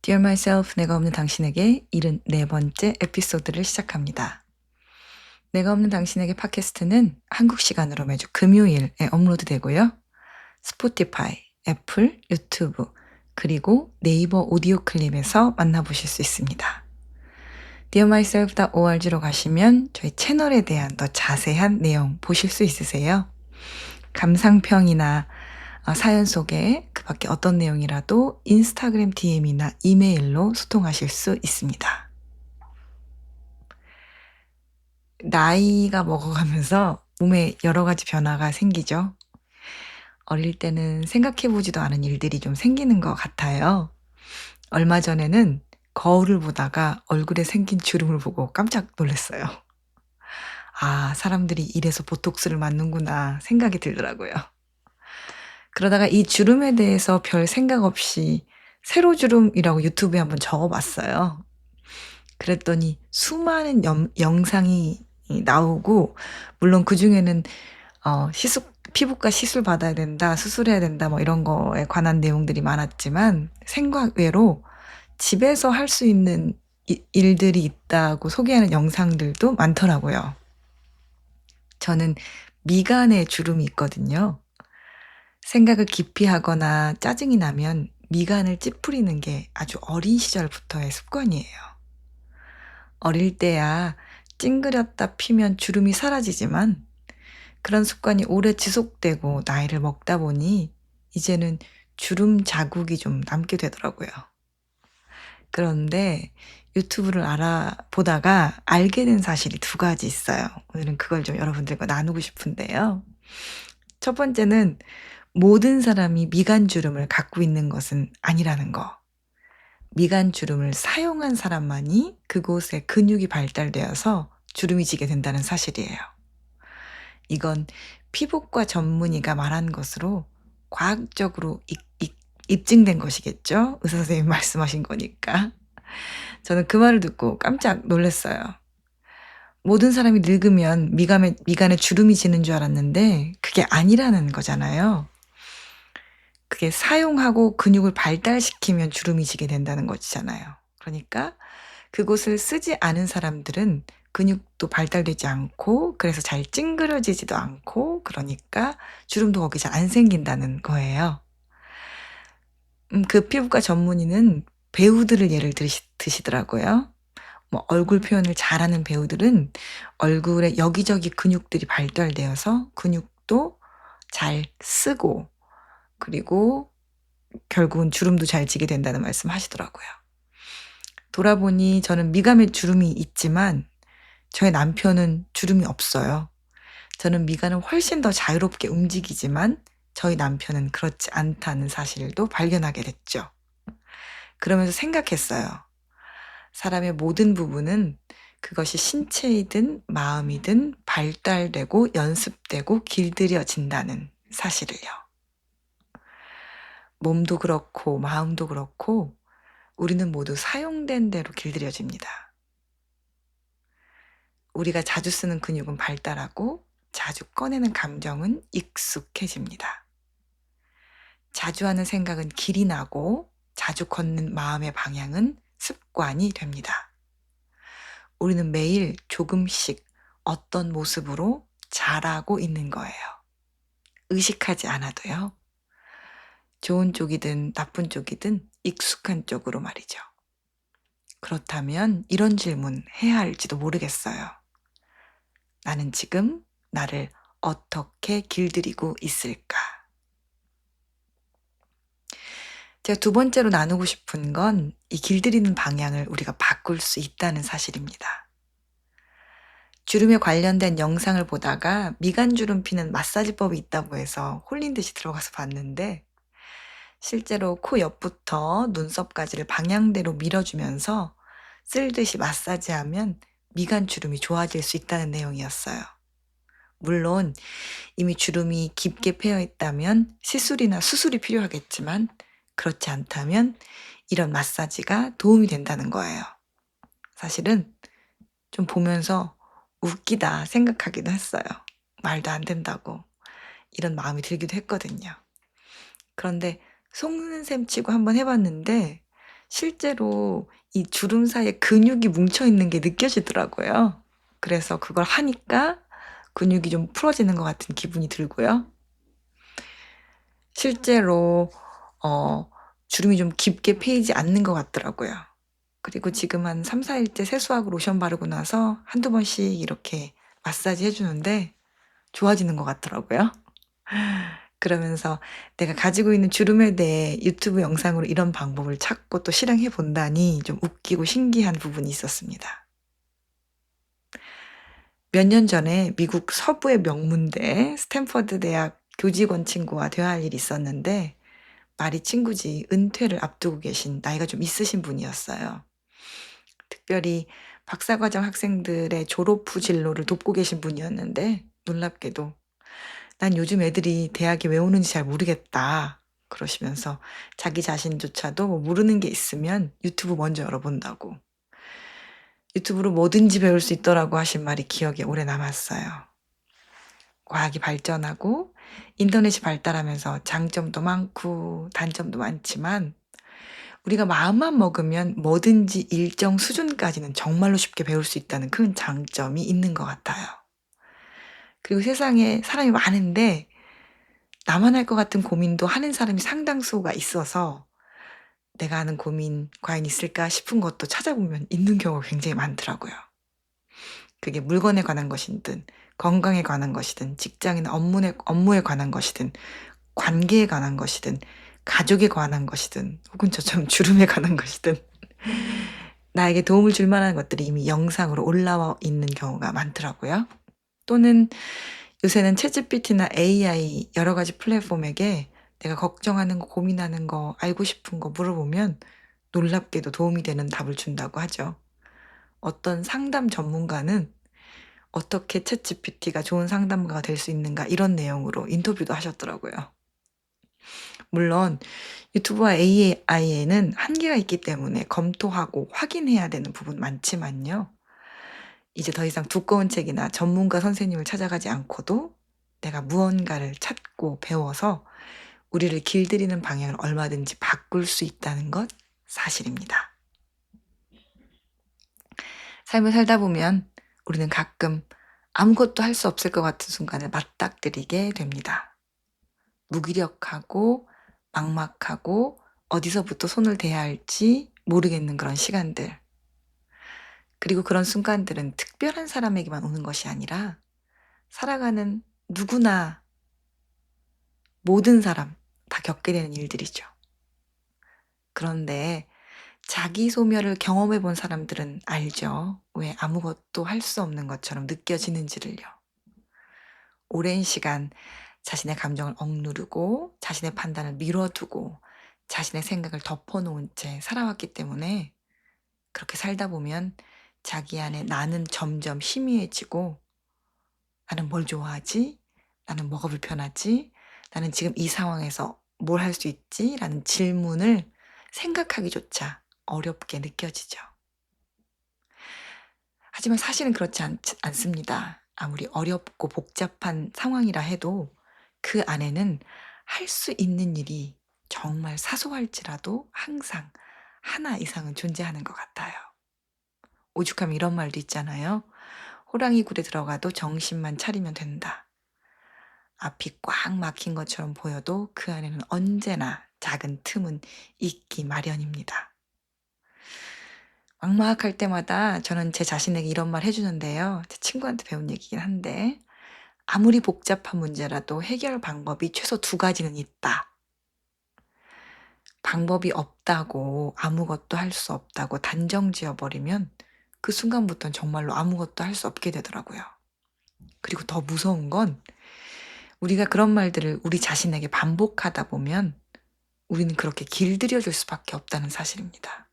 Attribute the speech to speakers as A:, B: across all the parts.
A: Dear Myself, 내가 없는 당신에게 74번째 에피소드를 시작합니다. 내가 없는 당신에게 팟캐스트는 한국 시간으로 매주 금요일에 업로드되고요. 스포티파이, 애플, 유튜브, 그리고 네이버 오디오 클립에서 만나보실 수 있습니다. dearmyself.org로 가시면 저희 채널에 대한 더 자세한 내용 보실 수 있으세요. 감상평이나 사연 속에 그 밖에 어떤 내용이라도 인스타그램 DM이나 이메일로 소통하실 수 있습니다. 나이가 먹어가면서 몸에 여러 가지 변화가 생기죠. 어릴 때는 생각해보지도 않은 일들이 좀 생기는 것 같아요. 얼마 전에는 거울을 보다가 얼굴에 생긴 주름을 보고 깜짝 놀랐어요. 아, 사람들이 이래서 보톡스를 맞는구나 생각이 들더라고요. 그러다가 이 주름에 대해서 별 생각 없이 세로 주름이라고 유튜브에 한번 적어봤어요. 그랬더니 수많은 영상이 나오고, 물론 그중에는 피부과 시술 받아야 된다, 수술해야 된다, 뭐 이런 거에 관한 내용들이 많았지만 생각 외로 집에서 할 수 있는 일들이 있다고 소개하는 영상들도 많더라고요. 저는 미간에 주름이 있거든요. 생각을 깊이 하거나 짜증이 나면 미간을 찌푸리는 게 아주 어린 시절부터의 습관이에요. 어릴 때야 찡그렸다 피면 주름이 사라지지만 그런 습관이 오래 지속되고 나이를 먹다 보니 이제는 주름 자국이 좀 남게 되더라고요. 그런데 유튜브를 알아보다가 알게 된 사실이 두 가지 있어요. 오늘은 그걸 좀 여러분들과 나누고 싶은데요. 첫 번째는 모든 사람이 미간 주름을 갖고 있는 것은 아니라는 거. 미간 주름을 사용한 사람만이 그곳에 근육이 발달되어서 주름이 지게 된다는 사실이에요. 이건 피부과 전문의가 말한 것으로 과학적으로 입증된 것이겠죠? 의사 선생님이 말씀하신 거니까. 저는 그 말을 듣고 깜짝 놀랐어요. 모든 사람이 늙으면 미간에 주름이 지는 줄 알았는데 그게 아니라는 거잖아요. 그게 사용하고 근육을 발달시키면 주름이 지게 된다는 것이잖아요. 그러니까 그곳을 쓰지 않은 사람들은 근육도 발달되지 않고, 그래서 잘 찡그러지지도 않고, 그러니까 주름도 거기 잘 안 생긴다는 거예요. 그 피부과 전문의는 배우들을 예를 드시더라고요. 뭐 얼굴 표현을 잘하는 배우들은 얼굴에 여기저기 근육들이 발달되어서 근육도 잘 쓰고, 그리고 결국은 주름도 잘 지게 된다는 말씀 하시더라고요. 돌아보니 저는 미간에 주름이 있지만 저의 남편은 주름이 없어요. 저는 미간은 훨씬 더 자유롭게 움직이지만 저희 남편은 그렇지 않다는 사실도 발견하게 됐죠. 그러면서 생각했어요. 사람의 모든 부분은 그것이 신체이든 마음이든 발달되고 연습되고 길들여진다는 사실을요. 몸도 그렇고 마음도 그렇고 우리는 모두 사용된 대로 길들여집니다. 우리가 자주 쓰는 근육은 발달하고 자주 꺼내는 감정은 익숙해집니다. 자주 하는 생각은 길이 나고 자주 걷는 마음의 방향은 습관이 됩니다. 우리는 매일 조금씩 어떤 모습으로 자라고 있는 거예요. 의식하지 않아도요. 좋은 쪽이든 나쁜 쪽이든 익숙한 쪽으로 말이죠. 그렇다면 이런 질문 해야 할지도 모르겠어요. 나는 지금 나를 어떻게 길들이고 있을까? 제가 두 번째로 나누고 싶은 건 이 길들이는 방향을 우리가 바꿀 수 있다는 사실입니다. 주름에 관련된 영상을 보다가 미간주름 피는 마사지법이 있다고 해서 홀린 듯이 들어가서 봤는데, 실제로 코 옆부터 눈썹까지를 방향대로 밀어주면서 쓸듯이 마사지하면 미간 주름이 좋아질 수 있다는 내용이었어요. 물론 이미 주름이 깊게 패여 있다면 시술이나 수술이 필요하겠지만, 그렇지 않다면 이런 마사지가 도움이 된다는 거예요. 사실은 좀 보면서 웃기다 생각하기도 했어요. 말도 안 된다고. 이런 마음이 들기도 했거든요. 그런데 속는 셈 치고 한번 해봤는데 실제로 이 주름 사이에 근육이 뭉쳐 있는 게 느껴지더라고요. 그래서 그걸 하니까 근육이 좀 풀어지는 것 같은 기분이 들고요. 실제로 주름이 좀 깊게 패이지 않는 것 같더라고요. 그리고 지금 한 3-4일째 세수하고 로션 바르고 나서 한두 번씩 이렇게 마사지 해주는데 좋아지는 것 같더라고요. 그러면서 내가 가지고 있는 주름에 대해 유튜브 영상으로 이런 방법을 찾고 또 실행해 본다니 좀 웃기고 신기한 부분이 있었습니다. 몇 년 전에 미국 서부의 명문대 스탠퍼드 대학 교직원 친구와 대화할 일이 있었는데 말이 친구지 은퇴를 앞두고 계신 나이가 좀 있으신 분이었어요. 특별히 박사과정 학생들의 졸업 후 진로를 돕고 계신 분이었는데 놀랍게도 "난 요즘 애들이 대학에 왜 오는지 잘 모르겠다." 그러시면서 자기 자신조차도 뭐 모르는 게 있으면 유튜브 먼저 열어본다고. 유튜브로 뭐든지 배울 수 있더라고 하신 말이 기억에 오래 남았어요. 과학이 발전하고 인터넷이 발달하면서 장점도 많고 단점도 많지만 우리가 마음만 먹으면 뭐든지 일정 수준까지는 정말로 쉽게 배울 수 있다는 큰 장점이 있는 것 같아요. 그리고 세상에 사람이 많은데 나만 할 것 같은 고민도 하는 사람이 상당수가 있어서 '내가 하는 고민 과연 있을까?' 싶은 것도 찾아보면 있는 경우가 굉장히 많더라고요. 그게 물건에 관한 것이든 건강에 관한 것이든 직장이나 업무에 관한 것이든 관계에 관한 것이든 가족에 관한 것이든 혹은 저처럼 주름에 관한 것이든 나에게 도움을 줄 만한 것들이 이미 영상으로 올라와 있는 경우가 많더라고요. 또는 요새는 챗GPT나 AI 여러 가지 플랫폼에게 내가 걱정하는 거, 고민하는 거, 알고 싶은 거 물어보면 놀랍게도 도움이 되는 답을 준다고 하죠. 어떤 상담 전문가는 "어떻게 챗GPT가 좋은 상담가가 될 수 있는가?" 이런 내용으로 인터뷰도 하셨더라고요. 물론 유튜브와 AI에는 한계가 있기 때문에 검토하고 확인해야 되는 부분 많지만요. 이제 더 이상 두꺼운 책이나 전문가 선생님을 찾아가지 않고도 내가 무언가를 찾고 배워서 우리를 길들이는 방향을 얼마든지 바꿀 수 있다는 것 사실입니다. 삶을 살다 보면 우리는 가끔 아무것도 할 수 없을 것 같은 순간을 맞닥뜨리게 됩니다. 무기력하고 막막하고 어디서부터 손을 대야 할지 모르겠는 그런 시간들. 그리고 그런 순간들은 특별한 사람에게만 오는 것이 아니라 살아가는 누구나 모든 사람 다 겪게 되는 일들이죠. 그런데 자기 소멸을 경험해 본 사람들은 알죠. 왜 아무것도 할 수 없는 것처럼 느껴지는지를요. 오랜 시간 자신의 감정을 억누르고 자신의 판단을 미뤄두고 자신의 생각을 덮어놓은 채 살아왔기 때문에 그렇게 살다 보면 자기 안에 나는 점점 희미해지고 '나는 뭘 좋아하지? 나는 뭐가 불편하지? 나는 지금 이 상황에서 뭘 할 수 있지?' 라는 질문을 생각하기조차 어렵게 느껴지죠. 하지만 사실은 그렇지 않습니다. 아무리 어렵고 복잡한 상황이라 해도 그 안에는 할 수 있는 일이 정말 사소할지라도 항상 하나 이상은 존재하는 것 같아요. 오죽하면 이런 말도 있잖아요. "호랑이 굴에 들어가도 정신만 차리면 된다." 앞이 꽉 막힌 것처럼 보여도 그 안에는 언제나 작은 틈은 있기 마련입니다. 막막할 때마다 저는 제 자신에게 이런 말 해 주는데요. 제 친구한테 배운 얘기긴 한데 아무리 복잡한 문제라도 해결 방법이 최소 두 가지는 있다. 방법이 없다고 아무것도 할 수 없다고 단정 지어 버리면 그 순간부터는 정말로 아무것도 할 수 없게 되더라고요. 그리고 더 무서운 건 우리가 그런 말들을 우리 자신에게 반복하다 보면 우리는 그렇게 길들여질 수밖에 없다는 사실입니다.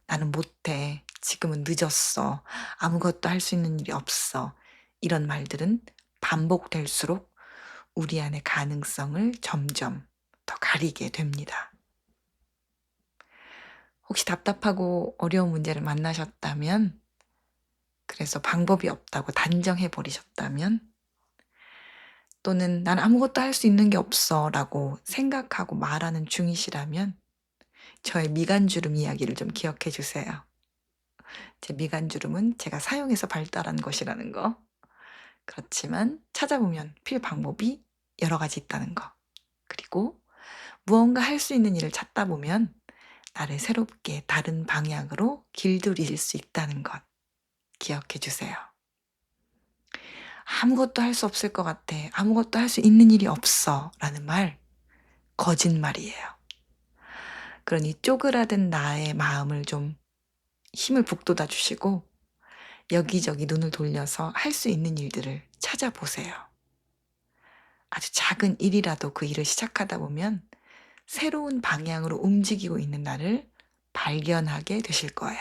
A: "나는 못해. 지금은 늦었어. 아무것도 할 수 있는 일이 없어." 이런 말들은 반복될수록 우리 안의 가능성을 점점 더 가리게 됩니다. 혹시 답답하고 어려운 문제를 만나셨다면, 그래서 방법이 없다고 단정해 버리셨다면, 또는 '난 아무것도 할 수 있는 게 없어.'라고 생각하고 말하는 중이시라면 저의 미간주름 이야기를 좀 기억해 주세요. 제 미간주름은 제가 사용해서 발달한 것이라는 거. 그렇지만 찾아보면 필 방법이 여러 가지 있다는 거. 그리고 무언가 할 수 있는 일을 찾다 보면 나를 새롭게 다른 방향으로 길들일 수 있다는 것 기억해 주세요. 아무것도 할 수 없을 것 같아. 아무것도 할 수 있는 일이 없어. 라는 말, 거짓말이에요. 그러니 쪼그라든 나의 마음을 좀 힘을 북돋아 주시고 여기저기 눈을 돌려서 할 수 있는 일들을 찾아보세요. 아주 작은 일이라도 그 일을 시작하다 보면 새로운 방향으로 움직이고 있는 나를 발견하게 되실 거예요.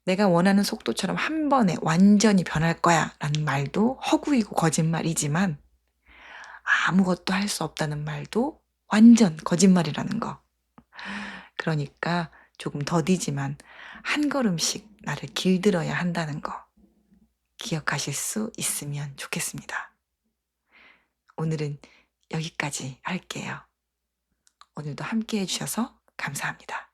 A: 내가 원하는 속도처럼 한 번에 완전히 변할 거야 라는 말도 허구이고 거짓말이지만 아무것도 할 수 없다는 말도 완전 거짓말이라는 거. 그러니까 조금 더디지만 한 걸음씩 나를 길들여야 한다는 거 기억하실 수 있으면 좋겠습니다. 오늘은 여기까지 할게요. 오늘도 함께 해주셔서 감사합니다.